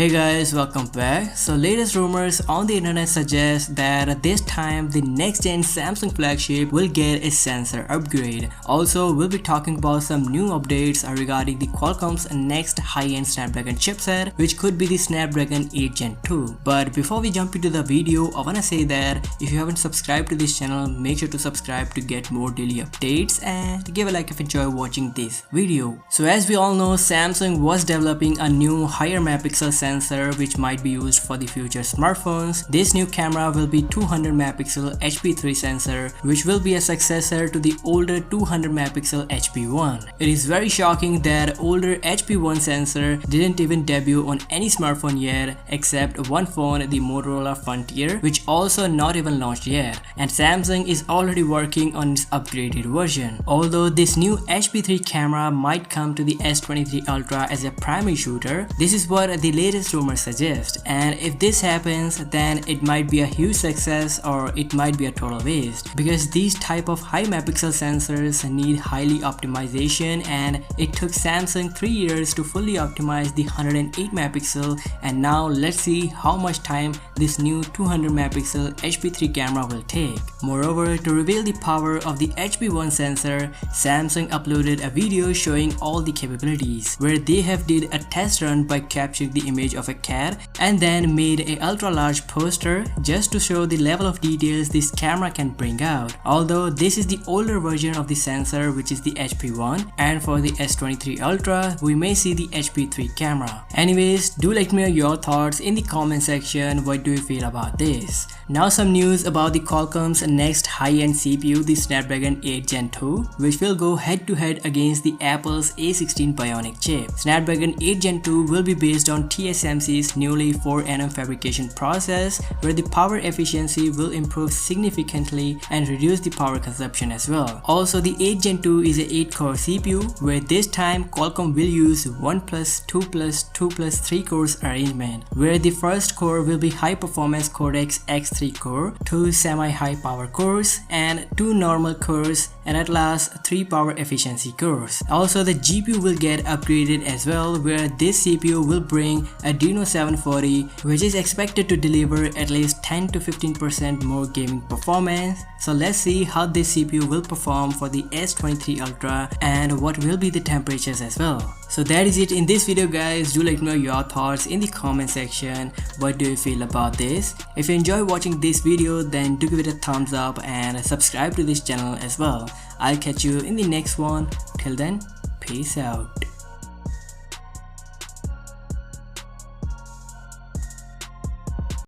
Hey guys, welcome back. So latest rumors on the internet suggest that this time the next gen Samsung flagship will get a sensor upgrade. Also, we'll be talking about some new updates regarding the Qualcomm's next high-end Snapdragon chipset, which could be the Snapdragon 8 Gen 2. But before we jump into the video, I wanna say that if you haven't subscribed to this channel, make sure to subscribe to get more daily updates and give a like if you enjoy watching this video. So as we all know, Samsung was developing a new higher megapixel sensor which might be used for the future smartphones. This new camera will be 200 megapixel HP3 sensor, which will be a successor to the older 200 megapixel HP1. It is very shocking that older HP1 sensor didn't even debut on any smartphone yet except one phone, the Motorola Frontier, which also not even launched yet, and Samsung is already working on its upgraded version. Although this new HP3 camera might come to the S23 Ultra as a primary shooter, this is what the latest rumors suggest, and if this happens then it might be a huge success or it might be a total waste, because these type of high megapixel sensors need highly optimization, and it took Samsung 3 years to fully optimize the 108 megapixel, and now let's see how much time this new 200 megapixel HP3 camera will take. Moreover, to reveal the power of the HP1 sensor, Samsung uploaded a video showing all the capabilities, where they have did a test run by capturing the image of a cat and then made a ultra large poster just to show the level of details this camera can bring out. Although this is the older version of the sensor, which is the HP1, and for the S23 Ultra we may see the HP3 camera. Anyways, do let me know your thoughts in the comment section. What do you feel about this? Now some news about the Qualcomm's next high-end CPU, the Snapdragon 8 Gen 2, which will go head-to-head against the Apple's A16 Bionic chip. Snapdragon 8 Gen 2 will be based on TSMC's newly 4nm fabrication process, where the power efficiency will improve significantly and reduce the power consumption as well. Also, the 8 Gen 2 is an 8-core CPU, where this time Qualcomm will use 1 plus 2 plus 2 plus 3 cores arrangement, where the first core will be high-performance Cortex X3 core, 2 semi-high power cores and 2 normal cores, and at last 3 power efficiency cores. Also, the GPU will get upgraded as well, where this CPU will bring Adreno 740, which is expected to deliver at least 10 to 15% more gaming performance. So let's see how this CPU will perform for the S23 Ultra and what will be the temperatures as well. So that is it in this video guys. Do let me know your thoughts in the comment section. What do you feel about this? If you enjoy watching this video, then do give it a thumbs up and subscribe to this channel as well. I'll catch you in the next one. Till then, peace out.